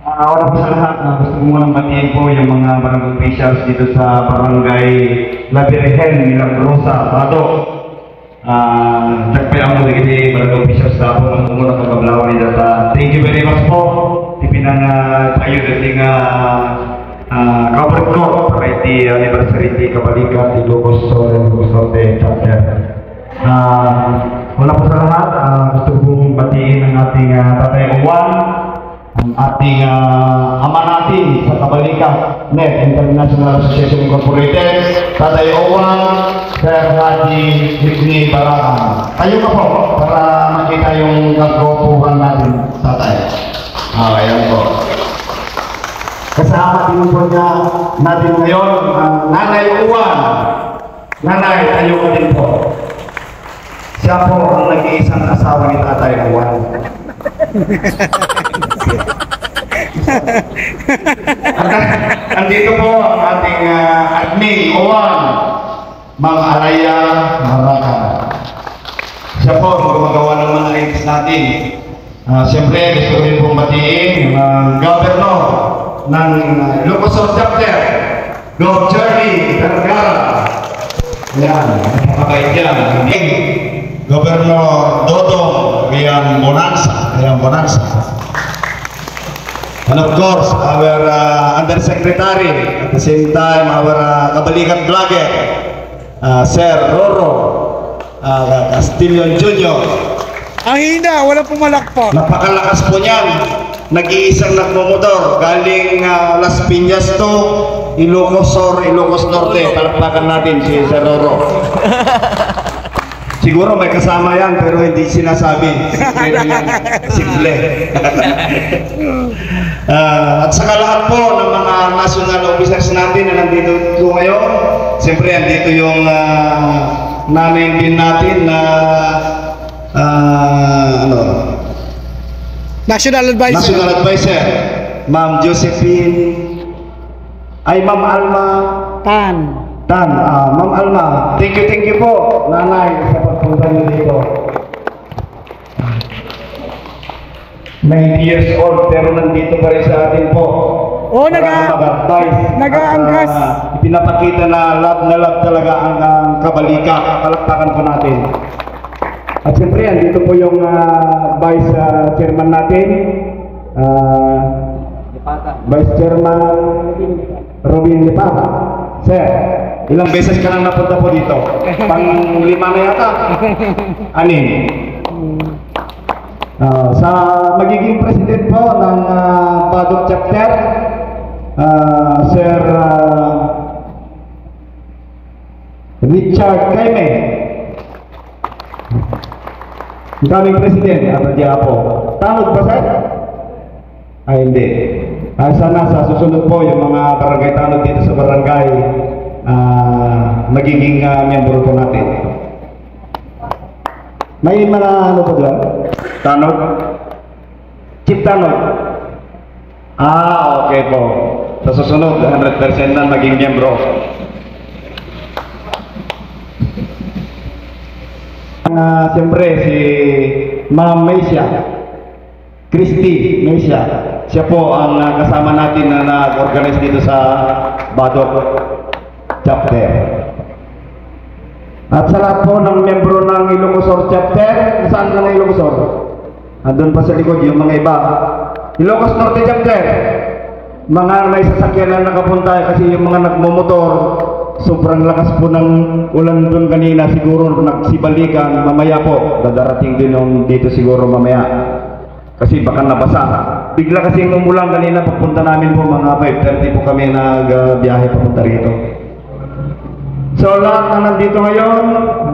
Wala po sa lahat, gusto ko munang batiin po yung mga barangay officials dito sa barangay La Virgen, Milagrosa, Bado. Nagpay ang muli kasi barangay officials na po ng muna pagkablawan nila. Thank you very much po. Tipinang tayo dating covered ko para iti anniversary ti Kabalikat, ti Lugos Soren, Lugos Norte, Chapter. Wala po sa lahat, gusto kong batiin ang ating Tatay Uwan, ang ating ama natin sa Kabalikat, NET, International Association Incorporated, Tatay Uwan, Sir Haji Hikni Barakan. Tayo ka po para makita yung kagopuhan natin, Tatay. Ayan po. Kasama din po niya natin ngayon, Nanay Uwan. Nanay, tayo ka din po. Siya po ang nag-iisang asawa ni Tatay Uwan. Andito po ang ating admin, Uwan, Ma'am Araya Maraka. Siya po ang gumagawa ng mga items natin. Siyempre, gusto rin pong batiin ang governor ng Ilocos Chapter, Gov. Charlie Vergara. Yan, napakabait yan. Governor Dodong Rian Bonanza. And of course, our Undersecretary, at the same time, our Kabalikat vlogger, Sir Roro Castillo Jr. Ang hina, wala pumalakpak. Napakalakas po niyan. Nag-iisang nagmumotor galing Las Piñas to Ilocos Sur, Ilocos Norte. Palakpakan natin si Sir Roro. Siguro may kasama yan pero hindi sinasabi. Simple. At saka lahat po ng mga national officers natin na nandito ngayon. Siyempre andito yung nanay din natin na National Advisor, Ma'am Josephine, Ma'am Alma Tan. Ma'am Alma, thank you po, nanay, sa pagpunta niyo dito. 90 years old, pero nandito pa rin sa atin po. Oh, nag-aangkas. Pinapakita na love talaga ang Kabalikat. Palakpakan po natin. At siyempre, andito po yung Vice Chairman natin, Vice Chairman Robin Lipata. Sir, ilang beses ka nang napunta po dito? Pang-5 na yata? Anin? Sa magiging president po ng Badok Chapter, Sir Richard Caime. Ang kaming president, po. Tanod ba, sir? Ay, hindi. Sana sa susunod po yung mga barangay tanod dito sa barangay magiging miyembro po natin. May mga ano po doon? Tanod? Chief tanod? Okay po. Sa susunod, 100% na maging miyembro. Siyempre si Ma'am Maysia, Christy Maysia, siya po ang kasama natin na nag-organize dito sa Badok Chapter. At sa lahat po ng membro ng Ilocos Sur Chapter, saan ka ng Ilocos Sur? Andun pa sa likod yung mga iba. Ilocos Norte Chapter, mga may sasakyan na nakapunta kasi yung mga nagmumotor, sobrang lakas po ng ulan doon kanina, siguro nagsibalikan, mamaya po, dadarating din yung dito siguro mamaya. Kasi baka nabasa. Bigla kasi umulan kanina, papunta namin po mga 5:30 po kami nagbiyahe papunta rito. So lahat na nandito ngayon,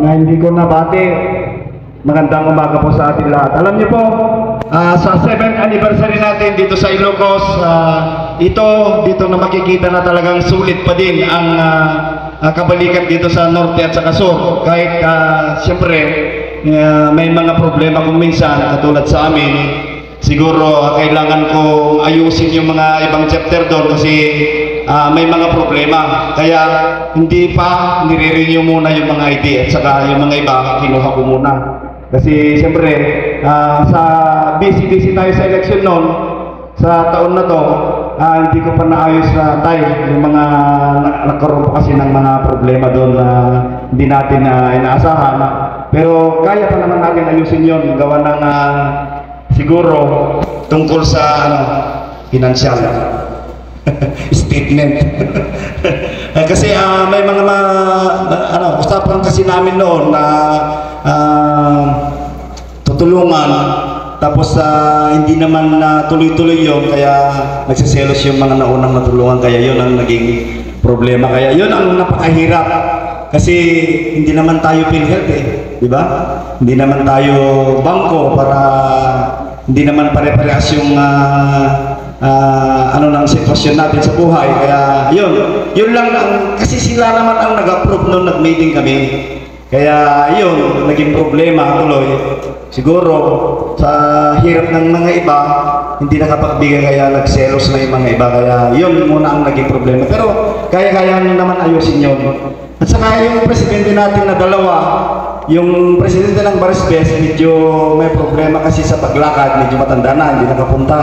na hindi ko nabati, magandang umaga po sa atin lahat. Alam niyo po, sa 7th anniversary natin dito sa Ilocos, dito na makikita na talagang sulit pa din ang Kabalikat dito sa Norte at sa Sur. Kahit siyempre may mga problema kung minsan katulad sa amin, siguro kailangan ko ayusin yung mga ibang chapter doon kasi may mga problema. Kaya hindi pa nire-renew muna yung mga ID at saka yung mga iba kinuha ko muna. Kasi siyempre, sa busy tayo sa eleksyon noon, sa taon na to, hindi ko pa naayos na tayo yung mga nagkaroon pa kasi ng mga problema doon na hindi natin inaasahan. Pero kaya pa naman natin ayusin yun, gawa ng siguro tungkol sa financial statement. Kasi may mga usapan kasi namin noon na tutulungan, tapos hindi naman tuloy-tuloy yon, kaya nagsiselos yung mga naunang natulungan, kaya yon ang naging problema, kaya yon ang napakahirap. Kasi hindi naman tayo PhilHealth di ba? Hindi naman tayo bangko para hindi naman pare-parehas yung ng sitwasyon natin sa buhay. Kaya yun lang kasi sila naman ang nag-approve nung nag-meeting kami. Kaya yun, naging problema tuloy. Siguro, sa hirap ng mga iba, hindi nakapagbigay, kaya nagselos na yung mga iba. Kaya yun muna ang naging problema. Pero kaya naman ayusin yun. At saka yung presidente natin na dalawa, yung presidente ng Barisbes, medyo may problema kasi sa paglakad, medyo matanda na, hindi nakapunta.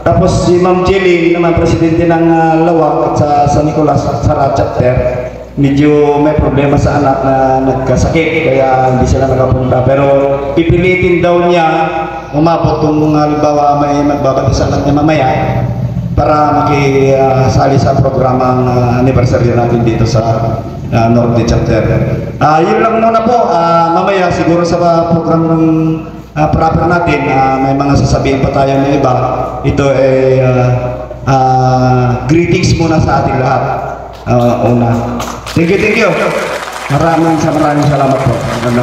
Tapos si Ma'am Jelly naman, presidente ng Lawak at sa San Nicolas, Sara Chapter, medyo may problema sa anak na nagkasakit, kaya hindi sila nakapunta. Pero pipilitin daw niya umabot kung halimbawa may magbabati sa anak niya mamaya para makisali sa programang anniversary natin dito sa Norte Chapter. Yun lang muna po. Mamaya siguro sa program ng proper natin, may mga sasabihin pa tayo ng iba. Ito ay greetings muna sa ating lahat. Una. Thank you. Maraming salamat po.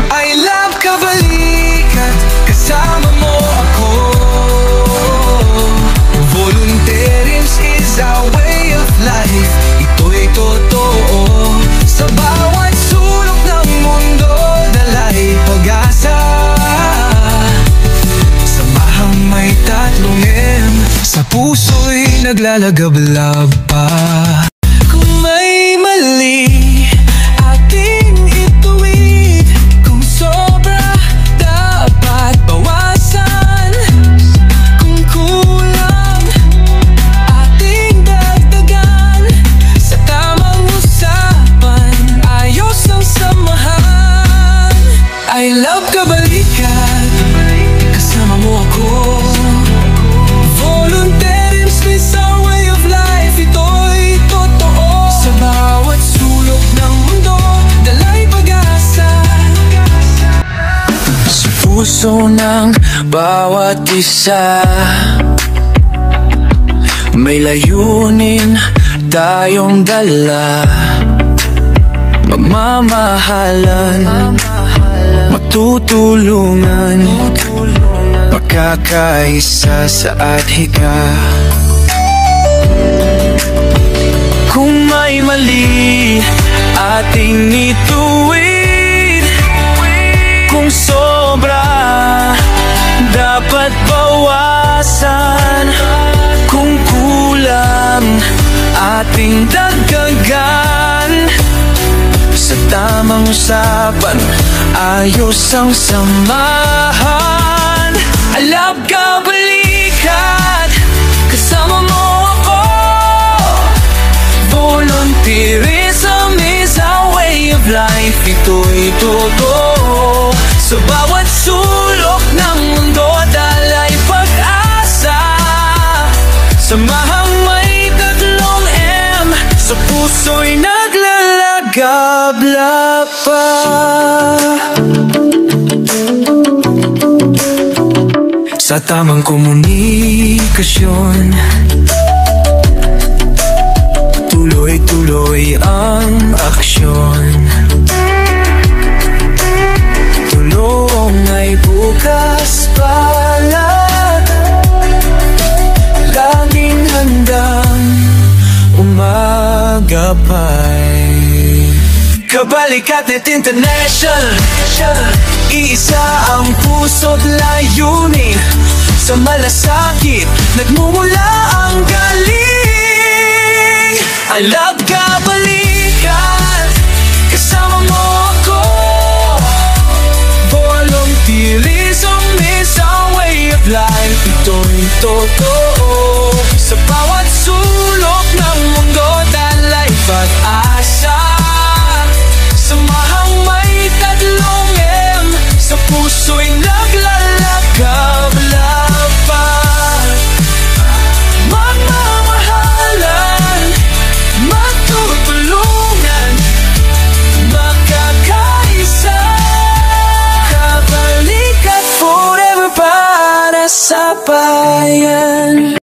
I love kabalikan, kasama mo ako. Volunteerism is our way of life. Ito'y totoo. Sa bawat sulok ng mundo, dala'y pag-asa. Samahang may tatlong M, sa puso'y naglalagablab pa. Kung may mali, ating ituwid. Kung sobra, dapat bawasan. Kung kulang, ating dagdagan. Sa tamang usapan, ayos ang samahan. I love kabalikan, kasama mo ako. Volunteerism is our way of life. Ito'y totoo. Sa bawat sulok ng mundo, dala'y pag-asa. Sa puso ng bawat isa, may layunin tayong dala. Magmamahalan, magtutulungan, magkakaisa sa adhika. Kung may mali, ating ituwid. Kung sobra, dapat bawasan. Kung kulang, ating dagdagan. Sa tamang usapan, ayos ang samahan. I love kabalikan, kasama mo ako. Volunteerism is our way of life. Ito'y totoo. Sa bawat sulok ng mundo, dala'y pag-asa. Samahang may tatlong M, sa puso'y naglalagablab pa. Sa tamang komunikasyon, tuloy-tuloy ang aksyon. Tulong ay bukas palad, laging handang umagapay. Kabalikat.net International, iisa ang puso't layunin. Sa malasakit, nagmumula ang galing. I love kabalikan, kasama mo ako. Volunteer Totoo